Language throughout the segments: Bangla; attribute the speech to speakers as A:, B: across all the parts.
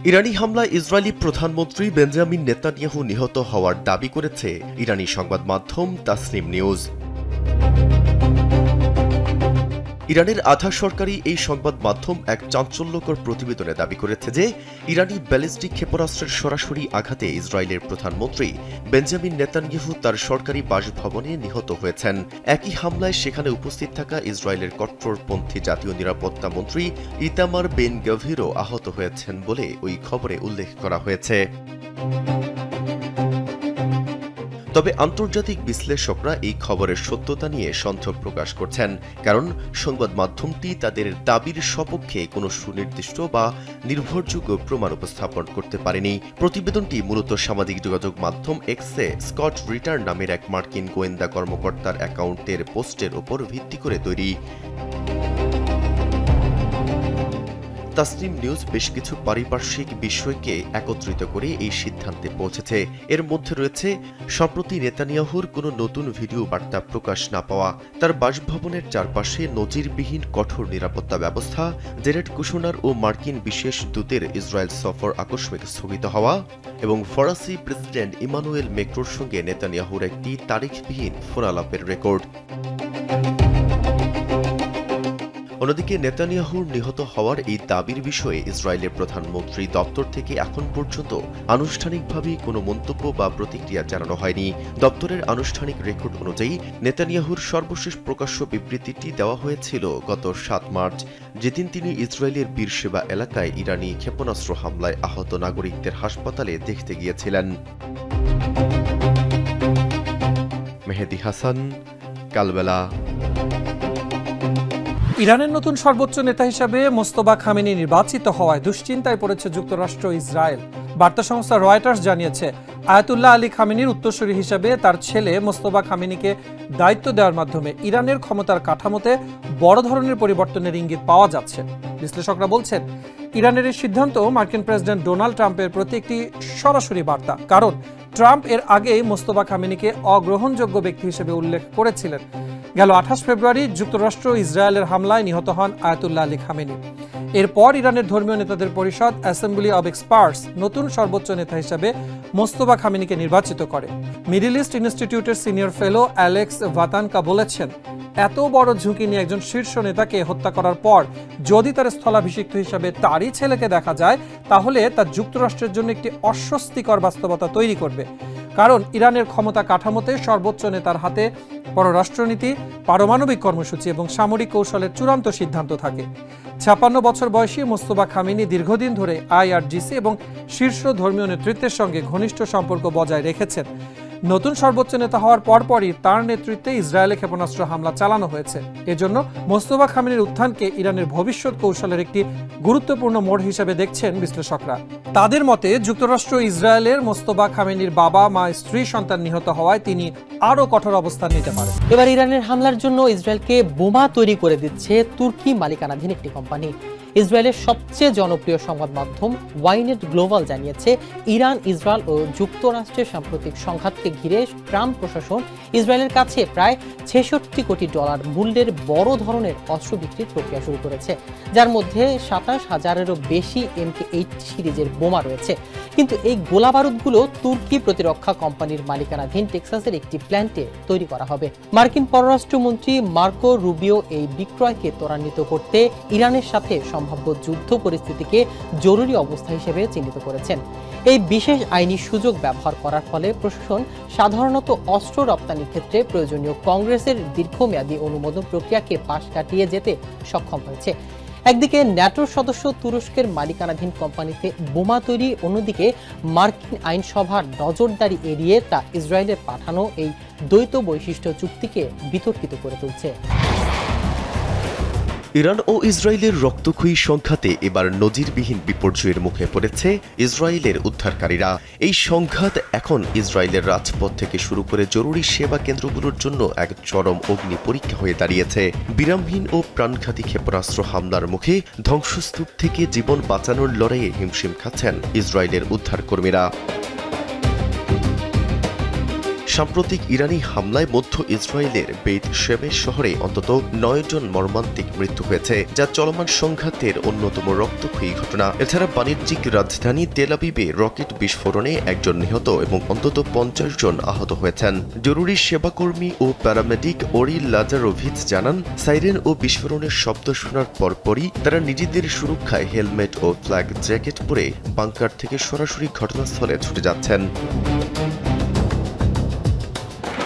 A: ইরানি হামলায় ইসরায়েলি প্রধানমন্ত্রী বেঞ্জামিন নেতানিয়াহু নিহত হওয়ার দাবি করেছে ইরানি সংবাদ মাধ্যম তাসনিম নিউজ। ইরানের আধা সরকারি এই সংবাদ মাধ্যম এক চাঞ্চল্যকর প্রতিবেদনে দাবি করেছে যে ইরানি ব্যালিস্টিক ক্ষেপণাস্ত্রের সরাসরি আঘাতে ইসরায়েলের প্রধানমন্ত্রী বেঞ্জামিন নেতানিয়াহু তার সরকারি বাসভবনে নিহত হয়েছেন। একই হামলায় সেখানে উপস্থিত থাকা ইসরায়েলের কট্টরপন্থী জাতীয় নিরাপত্তা মন্ত্রী ইতামার বেন গাভিরও আহত হয়েছেন বলে ওই খবরে উল্লেখ করা হয়েছে। তবে আন্তর্জাতিক বিশ্লেষকরা এই খবরের সত্যতা নিয়ে সন্দেহ প্রকাশ করছেন, কারণ সংবাদ মাধ্যমটি তাদের দাবির সপক্ষে কোনো সুনির্দিষ্ট বা নির্ভরযোগ্য প্রমাণ উপস্থাপন করতে পারেনি। প্রতিবেদনটি মূলত সামাজিক যোগাযোগ মাধ্যম এক্সে স্কট রিটার নামের এক মার্কিন গোয়েন্দা কর্মকর্তার অ্যাকাউন্টের পোস্টের ওপর ভিত্তি করে তৈরি। তাসনিম নিউজ বেশ কিছু পারিপার্শ্বিক বিষয়কে একত্রিত করে এই সিদ্ধান্তে পৌঁছেছে। এর মধ্যে রয়েছে সম্প্রতি নেতানিয়াহুর কোনো নতুন ভিডিও বার্তা প্রকাশ না পাওয়া, তার বাসভবনের চারপাশে নজিরবিহীন কঠোর নিরাপত্তা ব্যবস্থা, জেরেড কুশনার ও মার্কিন বিশেষ দূতের ইসরায়েল সফর আকস্মিক স্থগিত হওয়া এবং ফরাসি প্রেসিডেন্ট ইমানুয়েল ম্যাক্রোর সঙ্গে নেতানিয়াহুর একটি তারিখবিহীন ফোনালাপের রেকর্ড। অন্যদিকে নেতানিয়াহুর নিহত হওয়ার এই দাবির বিষয়ে ইসরায়েলের প্রধানমন্ত্রী দপ্তর থেকে এখন পর্যন্ত আনুষ্ঠানিকভাবে কোনো মন্তব্য বা প্রতিক্রিয়া জানানো হয়নি। দপ্তরের আনুষ্ঠানিক রেকর্ড অনুযায়ী নেতানিয়াহুর সর্বশেষ প্রকাশ্য বিবৃতিটি দেওয়া হয়েছিল গত ৭ মার্চ, যেদিন তিনি ইসরায়েলের বীরশেবা এলাকায় ইরানি ক্ষেপণাস্ত্র হামলায় আহত নাগরিকদের হাসপাতালে দেখতে গিয়েছিলেন। মেহেদী হাসান, কালবেলা।
B: ইরানের নতুন সর্বোচ্চ নেতা হিসাবে মোস্তফা খামেনি নির্বাচিত হওয়ায় দুশ্চিন্তায় পড়েছে যুক্তরাষ্ট্র ইসরায়েল। বার্তা সংস্থা রয়টার্স জানিয়েছে, আয়াতুল্লাহ আলী খামেনির উত্তরসূরি হিসাবে তার ছেলে মোস্তফা খামেনিকে দায়িত্ব দেওয়ার মাধ্যমে ইরানের ক্ষমতার কাঠামোতে বড় ধরনের পরিবর্তনের ইঙ্গিত পাওয়া যাচ্ছে। বিশ্লেষকরা বলছেন, ইরানের এই সিদ্ধান্ত মার্কিন প্রেসিডেন্ট ডোনাল্ড ট্রাম্পের প্রতি একটি সরাসরি বার্তা, কারণ ট্রাম্প এর আগেই মোস্তফা খামেনিকে অগ্রহণযোগ্য ব্যক্তি হিসেবে উল্লেখ করেছিলেন। গেল 28 ফেব্রুয়ারি যুক্তরাষ্ট্র ইসরায়েলের হামলায় নিহত হন আয়াতুল্লাহ আলী খামেনি। এরপর ইরানের ধর্মীয় নেতাদের পরিষদ অ্যাসেম্বলি অব এক্সপার্টস নতুন সর্বোচ্চ নেতা হিসেবে মোস্তফা খামেনিকে নির্বাচিত করে। মিডল ইস্ট ইনস্টিটিউটের সিনিয়র ফেলো অ্যালেক্স ভাতানকা বলেছেন, এত বড় ঝুঁকি নিয়ে একজন শীর্ষ নেতাকে হত্যা করার পর যদি তার স্থলাভিষিক্ত হিসাবে তারই ছেলেকে দেখা যায়, তাহলে তা যুক্তরাষ্ট্রের জন্য একটি অস্বস্তিকর বাস্তবতা তৈরি করবে। কারণ ইরানের ক্ষমতা কাঠামোতে সর্বোচ্চ নেতার হাতে পররাষ্ট্রনীতি, পারমাণবিক কর্মসূচি এবং সামরিক কৌশলের চূড়ান্ত সিদ্ধান্ত থাকে। 56 বছর বয়সী মোস্তফা খামেনি দীর্ঘদিন ধরে আইআরজিসি এবং শীর্ষ ধর্মীয় নেতৃত্বের সঙ্গে ঘনিষ্ঠ সম্পর্ক বজায় রেখেছেন। নতুন সর্বোচ্চ নেতা হওয়ার পরপরই তার নেতৃত্বে ইসরায়েলে ক্ষেপণাস্ত্র হামলা চালানো হয়েছে। এজন্য মোস্তফা খামেনির উত্থানকে ইরানের ভবিষ্যৎ কৌশলের একটি গুরুত্বপূর্ণ মোড় হিসেবে দেখছেন বিশ্লেষকরা। তাদের মতে যুক্তরাষ্ট্র ইসরায়েলের মোস্তফা খামেনির বাবা, মা, স্ত্রী, সন্তান নিহত হওয়ায় তিনি আরও কঠোর অবস্থান নিতে পারেন।
C: এবার ইরানের হামলার জন্য ইসরায়েলকে বোমা তৈরি করে দিচ্ছে তুর্কি মালিকানাধীন একটি কোম্পানি। ইসরায়েলের সবচেয়ে জনপ্রিয় সংবাদ মাধ্যম ওয়াইনেট গ্লোবাল জানিয়েছে, ইরান, ইসরায়েল ও যুক্তরাষ্ট্রের সাম্প্রতিক সংঘাতকে ঘিরে ট্রাম্প প্রশাসন ইসরায়েলের কাছে প্রায় 66 কোটি ডলার মূল্যের বড় ধরনের অস্ত্র বিক্রির প্রক্রিয়া শুরু করেছে, যার মধ্যে 27,000-এরও বেশি MK8 সিরিজের বোমা রয়েছে। কিন্তু এই গোলাবারুদগুলো তুর্কি প্রতিরক্ষা কোম্পানির মালিকানাধীন টেক্সাসের একটি প্ল্যান্টে তৈরি করা হবে। মার্কিন পররাষ্ট্রমন্ত্রী মার্কো রুবিও এই বিক্রয়কে ত্বরান্বিত করতে ইরানের সাথে সম্ভাব্য যুদ্ধ পরিস্থিতিকে জরুরি অবস্থা হিসেবে চিহ্নিত করেছেন। এই বিশেষ আইনি সুযোগ ব্যবহার করার ফলে প্রশাসন সাধারণত অস্ত্র রপ্তানির ক্ষেত্রে প্রয়োজনীয় কংগ্রেসের দীর্ঘমেয়াদী অনুমোদন প্রক্রিয়াকে পাশ কাটিয়ে যেতে সক্ষম হয়েছে। একদিকে ন্যাটোর সদস্য তুরস্কের মালিকানাধীন কোম্পানিতে বোমা তৈরি, অন্যদিকে মার্কিন আইনসভার নজরদারি এড়িয়ে তা ইসরায়েলের পাঠানো এই দ্বৈত বৈশিষ্ট্য চুক্তিকে বিতর্কিত করে তুলছে।
A: ইরান ও ইসরায়েলের রক্তক্ষয়ী সংঘাতে এবার নজিরবিহীন বিপর্যয়ের মুখে পড়েছে ইসরায়েলের উদ্ধারকারীরা। এই সংঘাত এখন ইসরায়েলের রাজপথ থেকে শুরু করে জরুরি সেবা কেন্দ্রগুলোর জন্য এক চরম অগ্নি পরীক্ষা হয়ে দাঁড়িয়েছে। বিরামহীন ও প্রাণঘাতী ক্ষেপণাস্ত্র হামলার মুখে ধ্বংসস্তূপ থেকে জীবন বাঁচানোর লড়াইয়ে হিমশিম খাচ্ছেন ইসরায়েলের উদ্ধারকর্মীরা। সাম্প্রতিক ইরানি হামলায় মধ্য ইসরায়েলের বেইত শেমেশ শহরে অন্তত 9 জন মর্মান্তিক মৃত্যু হয়েছে, যা চলমান সংঘাতের অন্যতম রক্তক্ষয়ী ঘটনা। এছাড়া বাণিজ্যিক রাজধানী তেল আবিবে রকেট বিস্ফোরণে একজন নিহত এবং অন্তত 50 জন আহত হয়েছেন। জরুরি সেবাকর্মী ও প্যারামেডিক ওরি লাজারোভিচ জানান, সাইরেন ও বিস্ফোরণের শব্দ শোনার পরপরই তারা নিজেদের সুরক্ষায় হেলমেট ও ফ্ল্যাগ জ্যাকেট পরে বাংকার থেকে সরাসরি ঘটনাস্থলে ছুটে যাচ্ছেন।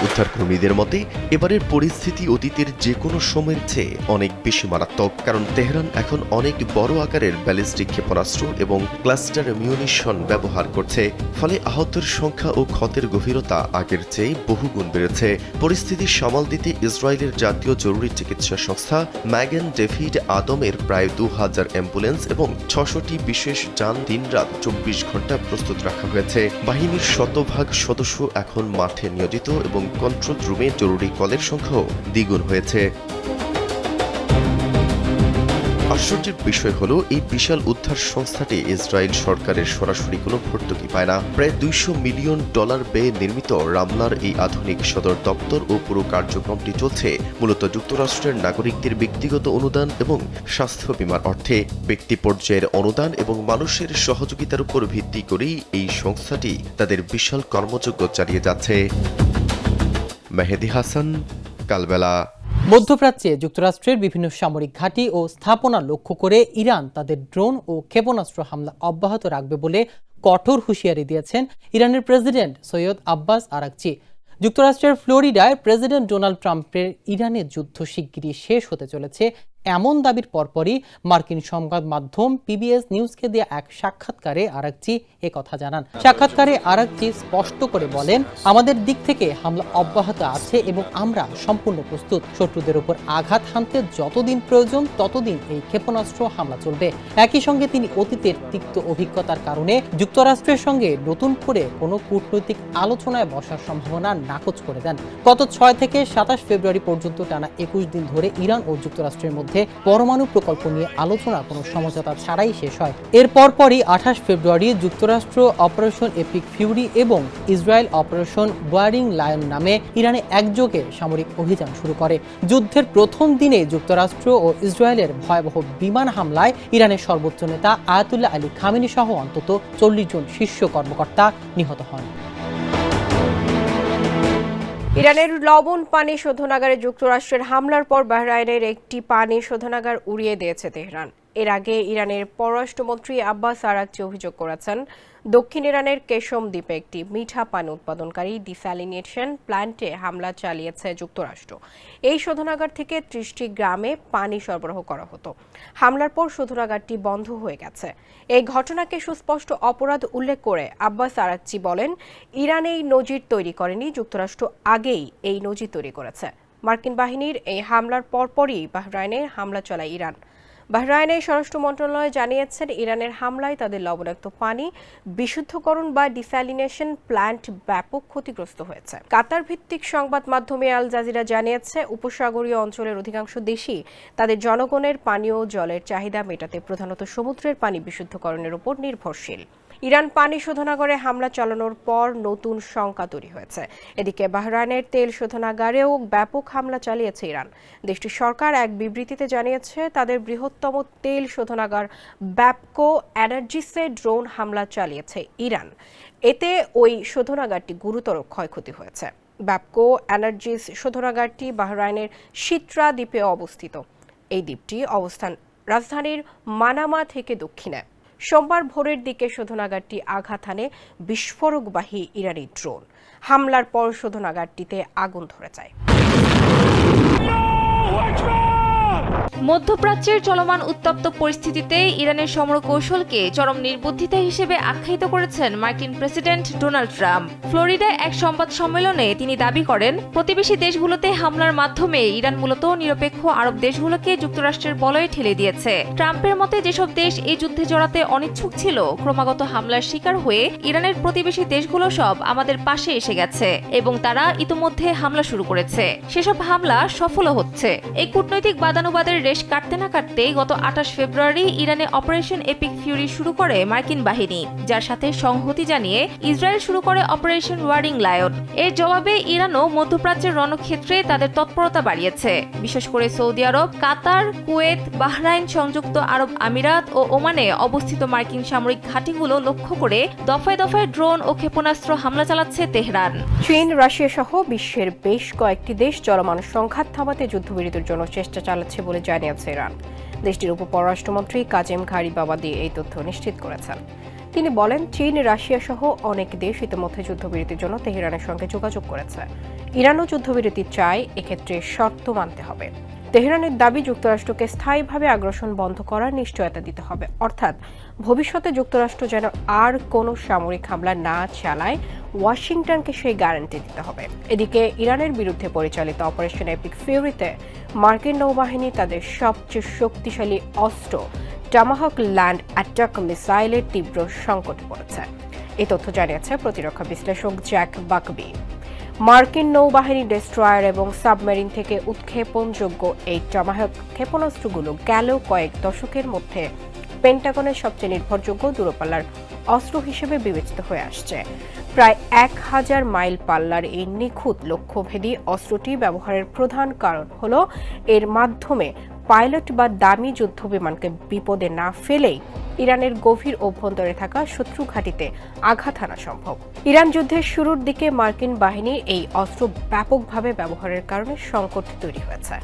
A: উদ্ধারকর্মীদের মতে এবারের পরিস্থিতি অতীতের যে কোনো সময়ের চেয়ে অনেক বেশি মারাত্মক, কারণ তেহরান এখন অনেক বড় আকারের ব্যালিস্টিক ক্ষেপণাস্ত্র এবং ক্লাস্টার মিউনিশন ব্যবহার করছে। ফলে আহতের সংখ্যা ও ক্ষতের গভীরতা আগের চেয়ে বহুগুণ বেড়েছে। পরিস্থিতি সামাল দিতে ইসরায়েলের জাতীয় জরুরি চিকিৎসা সংস্থা ম্যাগেন ডেভিড আদমের প্রায় 2000 অ্যাম্বুলেন্স এবং 600টি বিশেষ যান দিনরাত 24 ঘন্টা প্রস্তুত রাখা হয়েছে। বাহিনীর শতভাগ সদস্য এখন মাঠে নিয়োজিত এবং কন্ট্রোল রুমে জরুরি কলের সংখ্যাও দ্বিগুণ হয়েছে। আশ্চর্যের বিষয় হলো, এই বিশাল উদ্ধার সংস্থাটি ইসরায়েল সরকারের সরাসরি কোনো ভর্তুকি পায় না। প্রায় $200 মিলিয়ন ব্যয়ে নির্মিত রামলার এই আধুনিক সদর দপ্তর ও পুরো কার্যক্রমটি চলছে মূলত যুক্তরাষ্ট্রের নাগরিকদের ব্যক্তিগত অনুদান এবং স্বাস্থ্য বীমার অর্থে। ব্যক্তি পর্যায়ের অনুদান এবং মানুষের সহযোগিতার উপর ভিত্তি করেই এই সংস্থাটি তাদের বিশাল কর্মযজ্ঞ চালিয়ে যাচ্ছে। মেহেদি হাসান, কালবেলা।
C: মধ্যপ্রাচ্যে যুক্তরাষ্ট্রের বিভিন্ন সামরিক ঘাঁটি ও স্থাপনা লক্ষ্য করে ইরান তাদের ড্রোন ও ক্ষেপণাস্ত্র হামলা অব্যাহত রাখবে বলে কঠোর হুঁশিয়ারি দিয়েছেন ইরানের প্রেসিডেন্ট সৈয়দ আব্বাস আরাকচি। যুক্তরাষ্ট্রের ফ্লোরিডায় প্রেসিডেন্ট ডোনাল্ড ট্রাম্পের ইরানের যুদ্ধ শিগগিরই শেষ হতে চলেছে এমন দাবির পরপরই মার্কিন সংবাদ মাধ্যম পিবিএস নিউজকে দেয়া এক সাক্ষাৎকারে আরাকচি একথা জানান। সাক্ষাৎকারে আরাকচি স্পষ্ট করে বলেন, আমাদের দিক থেকে হামলা অব্যাহত আছে এবং আমরা সম্পূর্ণ প্রস্তুত। শত্রুদের উপর আঘাত হানতে যতদিন প্রয়োজন ততদিন এই ক্ষেপণাস্ত্র হামলা চলবে। একই সঙ্গে তিনি অতীতের তিক্ত অভিজ্ঞতার কারণে যুক্তরাষ্ট্রের সঙ্গে নতুন করে কোনো কূটনৈতিক আলোচনায় বসার সম্ভাবনা নাকচ করে দেন। গত 6 থেকে 27 ফেব্রুয়ারি পর্যন্ত টানা 21 দিন ধরে ইরান ও যুক্তরাষ্ট্রের মধ্যে পরমাণু প্রকল্প নিয়ে আলোচনা কোনো সমঝোতা ছাড়াই শেষ হয়। এর পরপরই 28 ফেব্রুয়ারি যুক্তরাষ্ট্র অপারেশন এপিক ফিউরি এবং ইসরায়েল অপারেশন ওয়ারিং লায়ন নামে ইরানে একযোগে সামরিক অভিযান শুরু করে। যুদ্ধের প্রথম দিনে যুক্তরাষ্ট্র ও ইসরায়েলের ভয়াবহ বিমান হামলায় ইরানের সর্বোচ্চ নেতা আয়াতুল্লাহ আলী খামেনি সহ অন্তত 40 জন শীর্ষ কর্মকর্তা নিহত হন।
D: ইরানের লবণ পানি শোধনাগারে যুক্তরাষ্ট্রের হামলার পর বাহরাইনের একটি পানি শোধনাগার উড়িয়ে দিয়েছে তেহরান। এর আগে ইরানের পররাষ্ট্রমন্ত্রী আব্বাস আরাকচি অভিযোগ করেছেন, দক্ষিণ ইরানের কেশম দ্বীপে একটি মিঠা পানি উৎপাদনকারী ডিস্যালিনেশন প্ল্যান্টে হামলা চালিয়েছে যুক্তরাষ্ট্র। এই শোধনাগার থেকে 30টি গ্রামে পানি সরবরাহ করা হতো। হামলার পর শোধনাগারটি বন্ধ হয়ে গেছে। এই ঘটনাকে সুস্পষ্ট অপরাধ উল্লেখ করে আব্বাস আরাকচি বলেন, ইরান এই নজির তৈরি করেনি, যুক্তরাষ্ট্র আগেই এই নজির তৈরি করেছে। মার্কিন বাহিনীর এই হামলার পরপরই বাহরাইনে হামলা চালায় ইরান। বাহরাইনের স্বরাষ্ট্র মন্ত্রণালয় জানিয়েছেন, ইরানের হামলায় তাদের লবণাক্ত পানি বিশুদ্ধকরণ বা ডিস্যালিনেশন প্ল্যান্ট ব্যাপক ক্ষতিগ্রস্ত হয়েছে। কাতার ভিত্তিক সংবাদ মাধ্যমে আল জাজিরা জানিয়েছে, উপসাগরীয় অঞ্চলের অধিকাংশ দেশই তাদের জনগণের পানীয় জলের চাহিদা মেটাতে প্রধানত সমুদ্রের পানি বিশুদ্ধকরণের উপর নির্ভরশীল। ইরান পানি শোধনাগারে হামলা চালানোর পর নতুন শঙ্কা তৈরি হয়েছে। এদিকে বাহরাইনের তেল শোধনাগারেও ব্যাপক হামলা চালিয়েছে ইরান। দেশটির সরকার এক বিবৃতিতে জানিয়েছে, তাদের বৃহত্তম তেল শোধনাগার ব্যাপকো এনার্জিসে ড্রোন হামলা চালিয়েছে ইরান। এতে ওই শোধনাগারটি গুরুতর ক্ষয়ক্ষতি হয়েছে। ব্যাপকো এনার্জিস শোধনাগারটি বাহরাইনের সিত্রা দ্বীপে অবস্থিত। এই দ্বীপটি অবস্থান রাজধানীর মানামা থেকে দক্ষিণে। সোমবার ভোরের দিকে শোধনাগারটি আঘাত হানে বিস্ফোরকবাহী ইরানি ড্রোন। হামলার পর শোধনাগারটিতে আগুন ধরে যায়।
E: মধ্যপ্রাচ্যের চলমান উত্তপ্ত পরিস্থিতিতে ইরানের সমরকৌশলকে চরম নির্বুদ্ধিতা হিসেবে আখ্যায়িত করেছেন মার্কিন প্রেসিডেন্ট ডোনাল্ড ট্রাম্প। ফ্লোরিডায় এক সংবাদ সম্মেলনে তিনি দাবি করেন, প্রতিবেশী দেশগুলোতে হামলার মাধ্যমে ইরান মূলত নিরপেক্ষ আরব দেশগুলোকে যুক্তরাষ্ট্রের বলয়ে ঠেলে দিয়েছে। ট্রাম্পের মতে যেসব দেশ এই যুদ্ধে জড়াতে অনিচ্ছুক ছিল, ক্রমাগত হামলার শিকার হয়ে ইরানের প্রতিবেশী দেশগুলো সব আমাদের পাশে এসে গেছে এবং তারা ইতিমধ্যে হামলা শুরু করেছে। সেসব হামলা সফলও হচ্ছে। এই কূটনৈতিক বাদানুবাদ পূর্বানুবাদের রেশ কাটতে না কাটতেই গত 28 ফেব্রুয়ারি ইরানে অপারেশন এপিক ফিউরি শুরু করে মার্কিন বাহিনী, যার সাথে সংহতি জানিয়ে ইসরায়েল শুরু করে অপারেশন ওয়ারিং লায়ন। এর জবাবে ইরানও মধ্যপ্রাচ্যের রণক্ষেত্রে তাদের তৎপরতা বাড়িয়েছে। বিশেষ করে সৌদি আরব, কাতার, কুয়েত, বাহরাইন, সংযুক্ত আরব আমিরাত ও ওমানে অবস্থিত মার্কিন সামরিক ঘাঁটিগুলো লক্ষ্য করে দফায় দফায় ড্রোন ও ক্ষেপণাস্ত্র হামলা চালাচ্ছে তেহরান।
D: চীন, রাশিয়া সহ বিশ্বের বেশ কয়েকটি দেশ চলমান সংঘাত থামাতে যুদ্ধবিরতির জন্য চেষ্টা চালাচ্ছে বলে জানিয়েছে ইরান। দেশটির উপপররাষ্ট্রমন্ত্রী কাজেম ঘারিবাবাদি এই তথ্য নিশ্চিত করেছেন। তিনি বলেন, চীন, রাশিয়া সহ অনেক দেশ ইতিমধ্যে যুদ্ধবিরতির জন্য তেহরানের সঙ্গে যোগাযোগ করেছে। ইরানও যুদ্ধবিরতি চায়, এক্ষেত্রে শর্ত মানতে হবে। তেহরানের দাবি, যুক্তরাষ্ট্রকে স্থায়ীভাবে আগ্রাসন বন্ধ করার নিশ্চয়তা দিতে হবে, অর্থাৎ ভবিষ্যতে যুক্তরাষ্ট্র যেন আর কোনো সামরিক হামলা না চালায়, ওয়াশিংটনকে সেই গ্যারান্টি দিতে হবে। এদিকে ইরানের বিরুদ্ধে পরিচালিত অপারেশন এপিক ফিউরিতে মার্কিন নৌবাহিনী তাদের সবচেয়ে শক্তিশালী অস্ত্র টমাহক ল্যান্ড অ্যাটাক মিসাইলের তীব্র সংকটে পড়েছে। এই তথ্য জানিয়েছে প্রতিরক্ষা বিশ্লেষক জ্যাক বাকবি। মার্কিন নৌবাহিনী ডেস্ট্রয়ার এবং সাবমেরিন থেকে উৎক্ষেপণযোগ্য এই টমাহক ক্ষেপণাস্ত্রগুলো গেল কয়েক দশকের মধ্যে পেন্টাগনের সবচেয়ে নির্ভরযোগ্য দূরপাল্লার অস্ত্র হিসেবে বিবেচিত হয়ে আসছে। প্রায় 1000 মাইল পাল্লার এই নিখুঁত লক্ষ্যভেদী অস্ত্রটি ব্যবহারের প্রধান কারণ হল এর মাধ্যমে পাইলট বা দামি যুদ্ধবিমানকে বিপদে না ফেলেই ইরানের গভীর অভ্যন্তরে থাকা শত্রু ঘাঁটিতে আঘাত হানা সম্ভব। ইরান যুদ্ধের শুরুর দিকে মার্কিন বাহিনীর এই অস্ত্র ব্যাপকভাবে ব্যবহারের কারণে সংকট তৈরি হয়েছে।